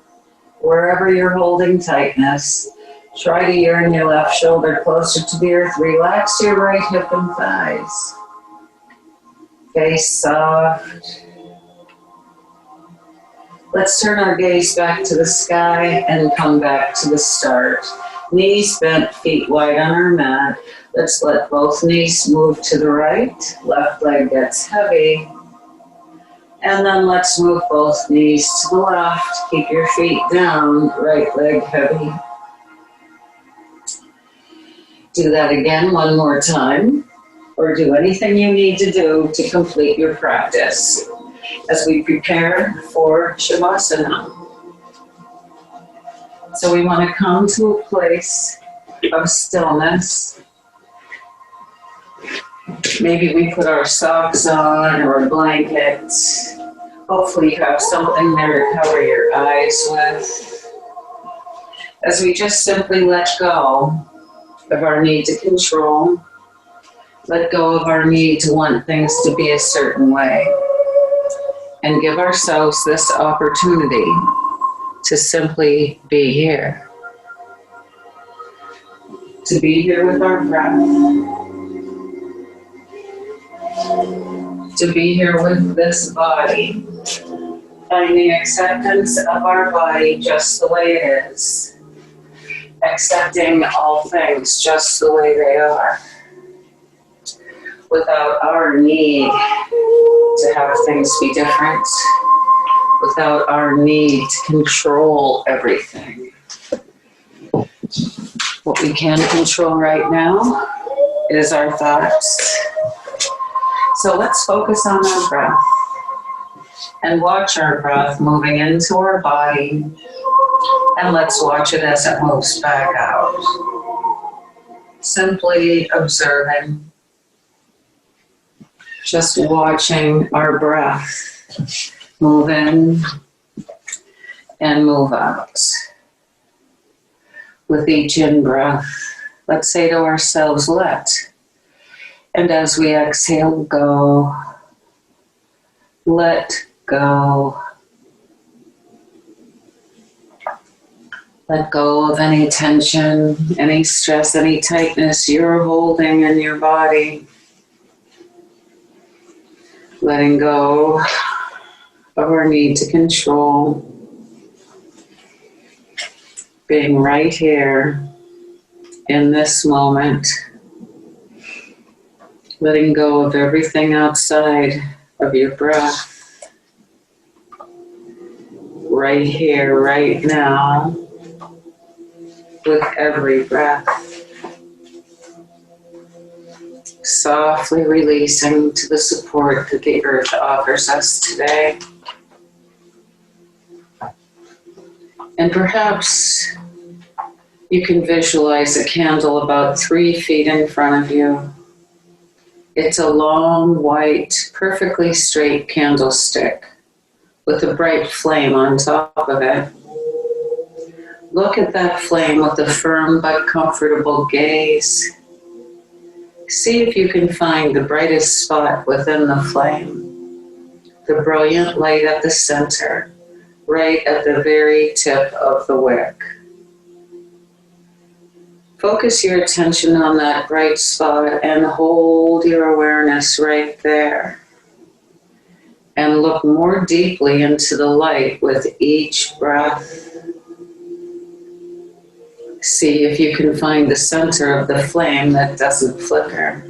S1: wherever you're holding tightness. Try to yearn your left shoulder closer to the earth. Relax your right hip and thighs. Face soft. Let's turn our gaze back to the sky and come back to the start. Knees bent, feet wide on our mat. Let's let both knees move to the right. Left leg gets heavy. And then let's move both knees to the left. Keep your feet down, right leg heavy. Do that again one more time, or do anything you need to do to complete your practice as we prepare for Shavasana. So we want to come to a place of stillness. Maybe we put our socks on or a blanket. Hopefully you have something there to cover your eyes with. As we just simply let go of our need to control, let go of our need to want things to be a certain way, and give ourselves this opportunity to simply be here. To be here with our breath. To be here with this body. Finding acceptance of our body just the way it is. Accepting all things just the way they are. Without our need to have things be different. Without our need to control everything. What we can control right now is our thoughts. So let's focus on our breath and watch our breath moving into our body, and let's watch it as it moves back out. Simply observing, just watching our breath move in and move out. With each in-breath, let's say to ourselves, let. And as we exhale, go. Let go. Let go of any tension, any stress, any tightness you're holding in your body. Letting go of our need to control. Being right here in this moment. Letting go of everything outside of your breath. Right here, right now, with every breath. Softly releasing to the support that the earth offers us today. And perhaps you can visualize a candle about 3 feet in front of you. It's a long, white, perfectly straight candlestick with a bright flame on top of it. Look at that flame with a firm but comfortable gaze. See if you can find the brightest spot within the flame, the brilliant light at the center, right at the very tip of the wick. Focus your attention on that bright spot and hold your awareness right there. And look more deeply into the light with each breath. See if you can find the center of the flame that doesn't flicker.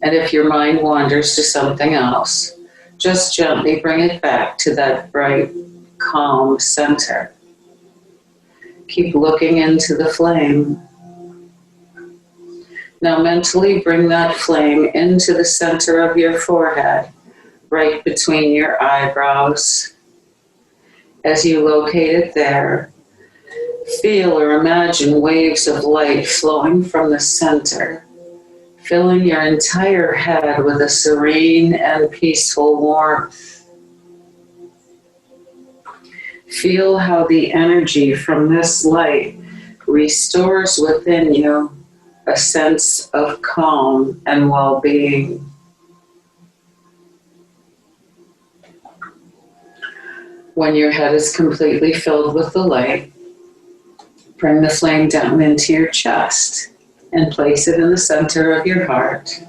S1: And if your mind wanders to something else, just gently bring it back to that bright, calm center. Keep looking into the flame. Now mentally bring that flame into the center of your forehead, right between your eyebrows. As you locate it there, feel or imagine waves of light flowing from the center, filling your entire head with a serene and peaceful warmth. Feel how the energy from this light restores within you a sense of calm and well-being. When your head is completely filled with the light, bring the flame down into your chest and place it in the center of your heart.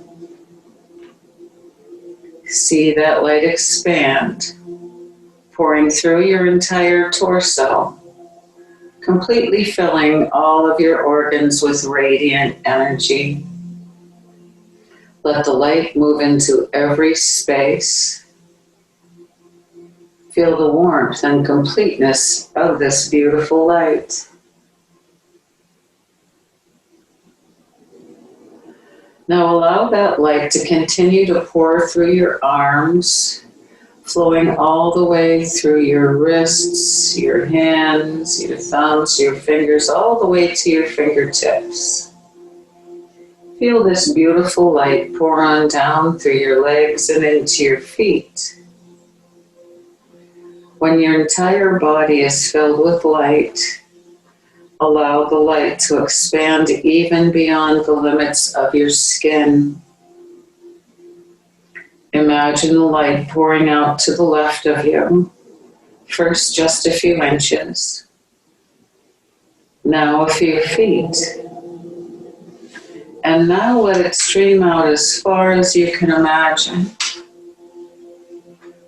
S1: See that light expand, pouring through your entire torso, completely filling all of your organs with radiant energy. Let the light move into every space. Feel the warmth and completeness of this beautiful light. Now allow that light to continue to pour through your arms, flowing all the way through your wrists, your hands, your thumbs, your fingers, all the way to your fingertips. Feel this beautiful light pour on down through your legs and into your feet. When your entire body is filled with light, allow the light to expand even beyond the limits of your skin. Imagine the light pouring out to the left of you, first just a few inches, now a few feet, and now let it stream out as far as you can imagine.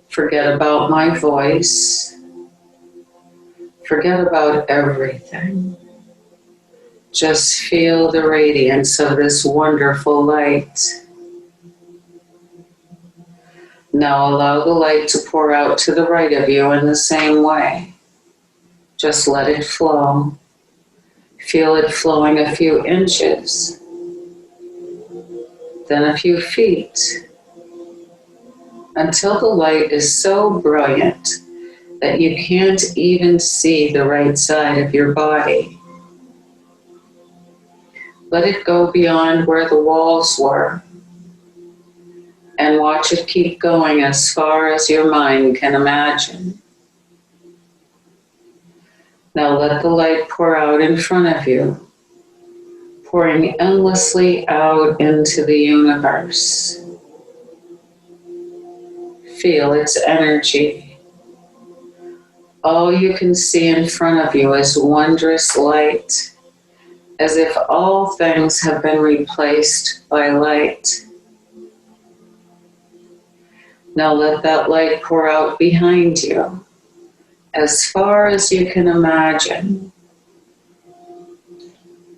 S1: Forget about my voice. Forget about everything. Just feel the radiance of this wonderful light. Now allow the light to pour out to the right of you in the same way. Just let it flow. Feel it flowing a few inches, then a few feet, until the light is so brilliant that you can't even see the right side of your body. Let it go beyond where the walls were and watch it keep going as far as your mind can imagine. Now let the light pour out in front of you, pouring endlessly out into the universe. Feel its energy. All you can see in front of you is wondrous light, as if all things have been replaced by light. Now let that light pour out behind you, as far as you can imagine.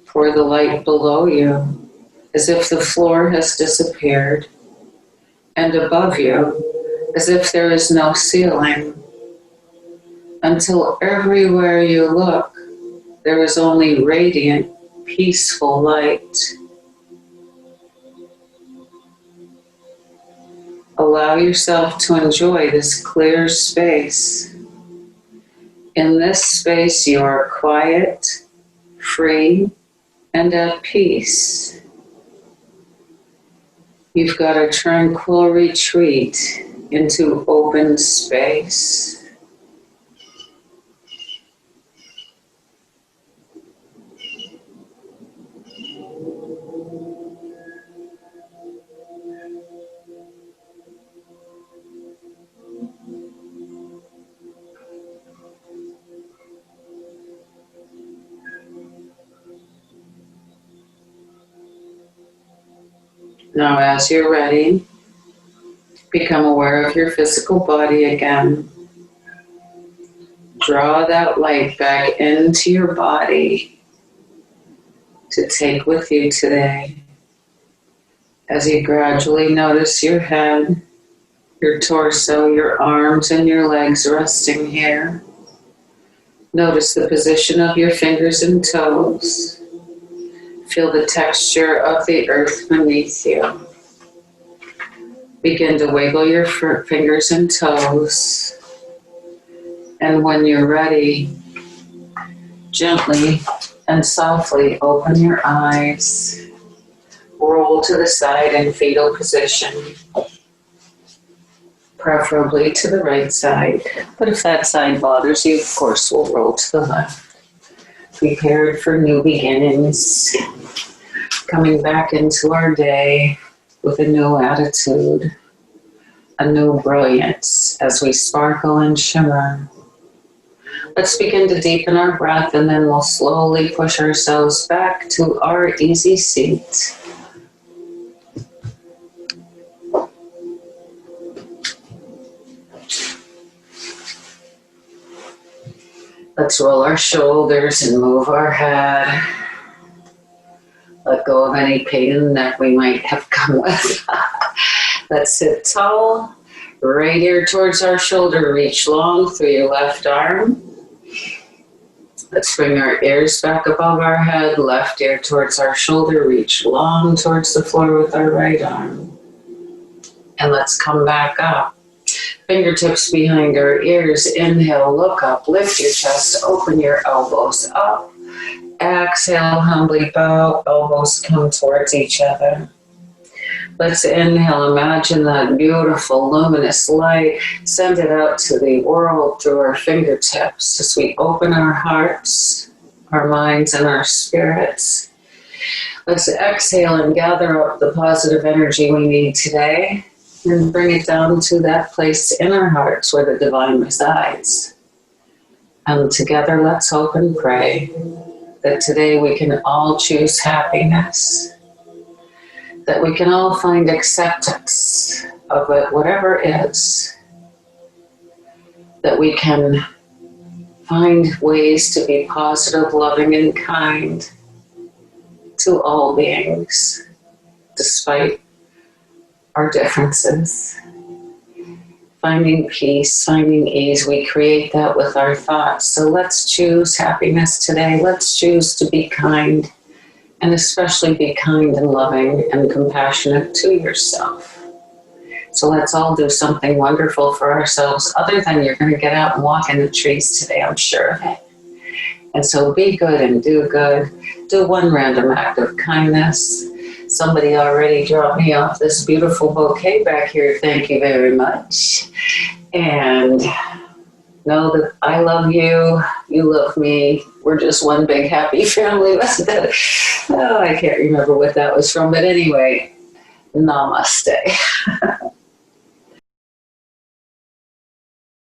S1: Pour the light below you, as if the floor has disappeared, and above you, as if there is no ceiling, until everywhere you look, there is only radiant, peaceful light. Allow yourself to enjoy this clear space. In this space, you are quiet, free, and at peace. You've got a tranquil retreat into open space. Now, as you're ready, become aware of your physical body again. Draw that light back into your body to take with you today. As you gradually notice your head, your torso, your arms, and your legs resting here. Notice the position of your fingers and toes. Feel the texture of the earth beneath you. Begin to wiggle your fingers and toes. And when you're ready, gently and softly open your eyes. Roll to the side in fetal position, preferably to the right side. But if that side bothers you, of course, we'll roll to the left. Prepared for new beginnings, coming back into our day with a new attitude, a new brilliance as we sparkle and shimmer Let's begin to deepen our breath, and then we'll slowly push ourselves back to our easy seat. Let's roll our shoulders and move our head. Let go of any pain in the neck we might have come with. Let's sit tall, right ear towards our shoulder, reach long through your left arm. Let's bring our ears back above our head, left ear towards our shoulder, reach long towards the floor with our right arm. And let's come back up. Fingertips behind our ears, inhale, look up, lift your chest, open your elbows up. Exhale, humbly bow, elbows come towards each other. Let's inhale, imagine that beautiful luminous light, send it out to the world through our fingertips as we open our hearts, our minds, and our spirits. Let's exhale and gather up the positive energy we need today and bring it down to that place in our hearts where the divine resides. And together, let's hope and pray that today we can all choose happiness, that we can all find acceptance of it, whatever it is, that we can find ways to be positive, loving, and kind to all beings, despite our differences. Finding peace, finding ease, we create that with our thoughts. So let's choose happiness today. Let's choose to be kind, and especially be kind and loving and compassionate to yourself. So let's all do something wonderful for ourselves, other than you're going to get out and walk in the trees today, I'm sure of it. And so be good and do good. Do one random act of kindness. Somebody already dropped me off this beautiful bouquet back here. Thank you very much. And know that I love you, you love me. We're just one big happy family. Oh, I can't remember what that was from. But anyway, namaste.